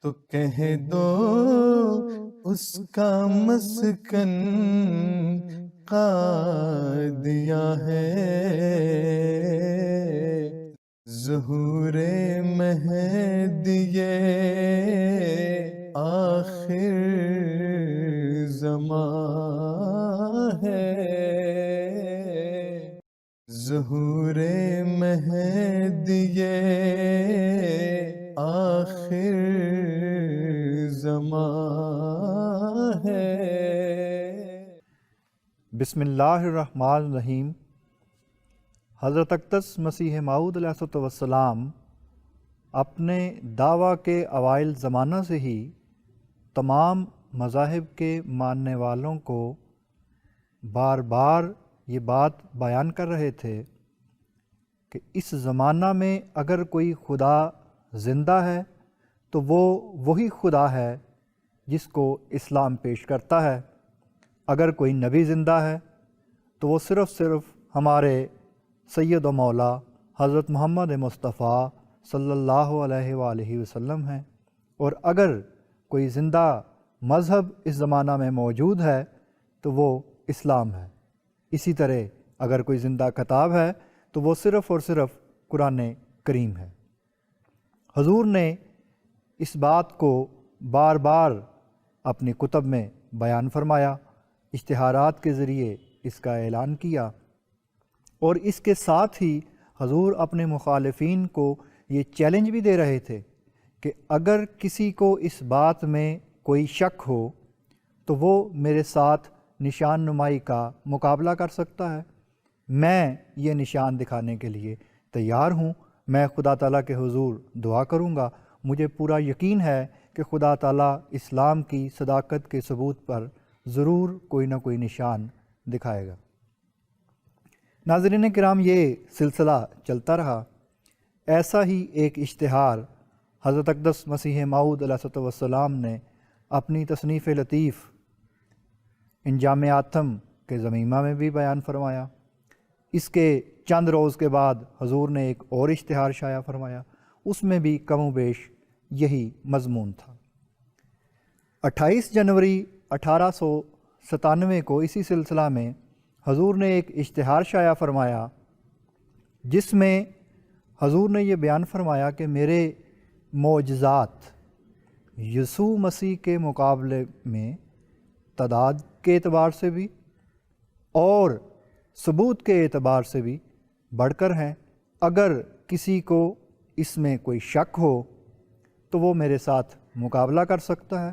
تو کہہ دو اس کا مسکن قادیہ ہے، ظہور مہدی آخر زمان ہے، ظہور مہدی آخر زمان ہے۔ بسم اللہ الرحمن الرحیم۔ حضرت اقدس مسیح موعود علیہ السلام اپنے دعویٰ کے اوائل زمانہ سے ہی تمام مذاہب کے ماننے والوں کو بار بار یہ بات بیان کر رہے تھے کہ اس زمانہ میں اگر کوئی خدا زندہ ہے تو وہ وہی خدا ہے جس کو اسلام پیش کرتا ہے، اگر کوئی نبی زندہ ہے تو وہ صرف ہمارے سید و مولا حضرت محمد مصطفیٰ صلی اللہ علیہ وآلہ وسلم ہیں، اور اگر کوئی زندہ مذہب اس زمانہ میں موجود ہے تو وہ اسلام ہے۔ اسی طرح اگر کوئی زندہ کتاب ہے تو وہ صرف اور صرف قرآن کریم ہے۔ حضور نے اس بات کو بار بار اپنی کتب میں بیان فرمایا، اشتہارات کے ذریعے اس کا اعلان کیا، اور اس کے ساتھ ہی حضور اپنے مخالفین کو یہ چیلنج بھی دے رہے تھے کہ اگر کسی کو اس بات میں کوئی شک ہو تو وہ میرے ساتھ نشان نمائی کا مقابلہ کر سکتا ہے، میں یہ نشان دکھانے کے لیے تیار ہوں، میں خدا تعالیٰ کے حضور دعا کروں گا، مجھے پورا یقین ہے کہ خدا تعالیٰ اسلام کی صداقت کے ثبوت پر ضرور کوئی نہ کوئی نشان دکھائے گا۔ ناظرین کرام، یہ سلسلہ چلتا رہا۔ ایسا ہی ایک اشتہار حضرت اقدس مسیح موعود علیہ السلام نے اپنی تصنیف لطیف انجام آتم کے ضمیمہ میں بھی بیان فرمایا۔ اس کے چند روز کے بعد حضور نے ایک اور اشتہار شائع فرمایا، اس میں بھی کم و بیش یہی مضمون تھا۔ 28 جنوری 1897 کو اسی سلسلہ میں حضور نے ایک اشتہار شائع فرمایا جس میں حضور نے یہ بیان فرمایا کہ میرے معجزات یسوع مسیح کے مقابلے میں تعداد کے اعتبار سے بھی اور ثبوت کے اعتبار سے بھی بڑھ کر ہیں، اگر کسی کو اس میں کوئی شک ہو تو وہ میرے ساتھ مقابلہ کر سکتا ہے،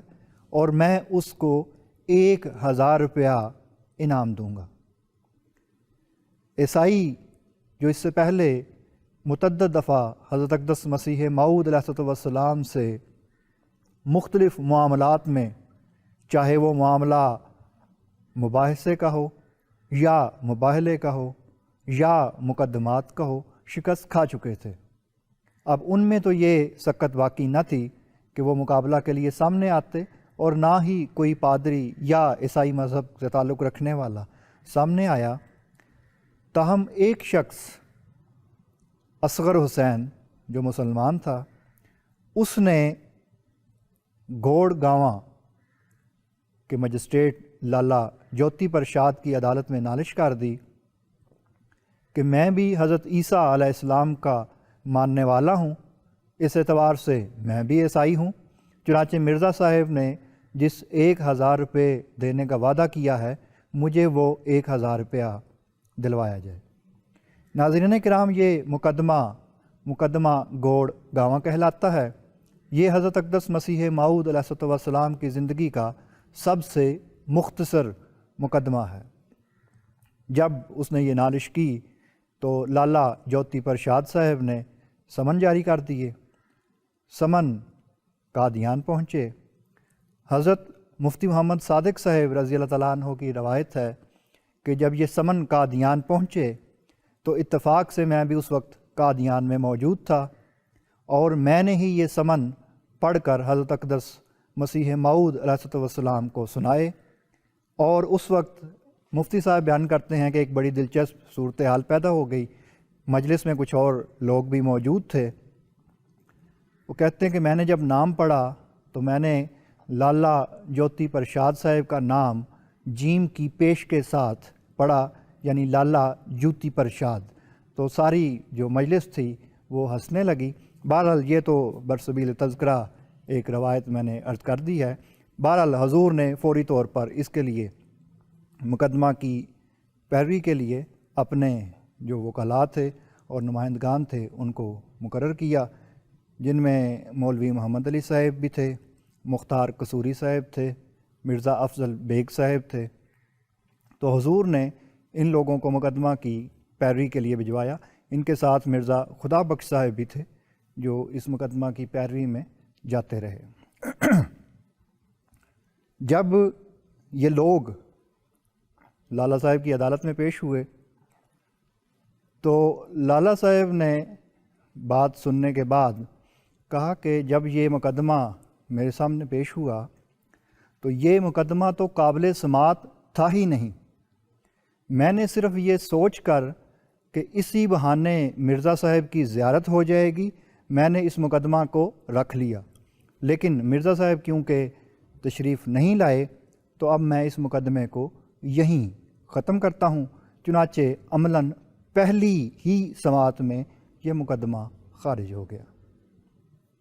اور میں اس کو 1000 روپیہ انعام دوں گا۔ عیسائی جو اس سے پہلے متعدد دفعہ حضرت اقدس مسیح موعود علیہ السلام سے مختلف معاملات میں، چاہے وہ معاملہ مباحثے کا ہو یا مباہلے کا ہو یا مقدمات کا ہو، شکست کھا چکے تھے، اب ان میں تو یہ سکت واقعی نہ تھی کہ وہ مقابلہ کے لیے سامنے آتے، اور نہ ہی کوئی پادری یا عیسائی مذہب سے تعلق رکھنے والا سامنے آیا۔ تاہم ایک شخص اصغر حسین جو مسلمان تھا، اس نے گوڑ گاواں کے مجسٹریٹ لالا جوتی پرشاد کی عدالت میں نالش کر دی کہ میں بھی حضرت عیسیٰ علیہ السلام کا ماننے والا ہوں، اس اعتبار سے میں بھی عیسائی ہوں، چنانچہ مرزا صاحب نے جس 1000 روپے دینے کا وعدہ کیا ہے مجھے وہ 1000 روپیہ دلوایا جائے۔ ناظرین کرام، یہ مقدمہ گوڑ گاواں کہلاتا ہے۔ یہ حضرت اقدس مسیح موعود علیہ السلام کی زندگی کا سب سے مختصر مقدمہ ہے۔ جب اس نے یہ نالش کی تو لالا جوتی پرشاد صاحب نے سمن جاری کر دیے۔ سمن قادیان پہنچے۔ حضرت مفتی محمد صادق صاحب رضی اللہ تعالیٰ عنہ کی روایت ہے کہ جب یہ سمن قادیان پہنچے تو اتفاق سے میں بھی اس وقت قادیان میں موجود تھا، اور میں نے ہی یہ سمن پڑھ کر حضرت اقدس مسیح موعود علیہ السلام کو سنائے، اور اس وقت مفتی صاحب بیان کرتے ہیں کہ ایک بڑی دلچسپ صورتحال پیدا ہو گئی۔ مجلس میں کچھ اور لوگ بھی موجود تھے۔ وہ کہتے ہیں کہ میں نے جب نام پڑھا تو میں نے لالا جوتی پرشاد صاحب کا نام جیم کی پیش کے ساتھ پڑھا، یعنی لالا جوتی پرشاد۔ تو ساری جو مجلس تھی وہ ہنسنے لگی۔ بہرحال یہ تو برسبیل تذکرہ ایک روایت میں نے عرض کر دی ہے۔ بہرحال حضور نے فوری طور پر اس کے لیے مقدمہ کی پیروی کے لیے اپنے جو وکلاء تھے اور نمائندگان تھے ان کو مقرر کیا، جن میں مولوی محمد علی صاحب بھی تھے، مختار قصوری صاحب تھے، مرزا افضل بیگ صاحب تھے۔ تو حضور نے ان لوگوں کو مقدمہ کی پیروی کے لیے بھجوایا۔ ان کے ساتھ مرزا خدا بخش صاحب بھی تھے جو اس مقدمہ کی پیروی میں جاتے رہے۔ جب یہ لوگ لالا صاحب کی عدالت میں پیش ہوئے تو لالا صاحب نے بات سننے کے بعد کہا کہ جب یہ مقدمہ میرے سامنے پیش ہوا تو یہ مقدمہ تو قابل سماعت تھا ہی نہیں۔ میں نے صرف یہ سوچ کر کہ اسی بہانے مرزا صاحب کی زیارت ہو جائے گی میں نے اس مقدمہ کو رکھ لیا، لیکن مرزا صاحب کیونکہ تشریف نہیں لائے تو اب میں اس مقدمے کو یہیں ختم کرتا ہوں۔ چنانچہ عملاً پہلی ہی سماعت میں یہ مقدمہ خارج ہو گیا۔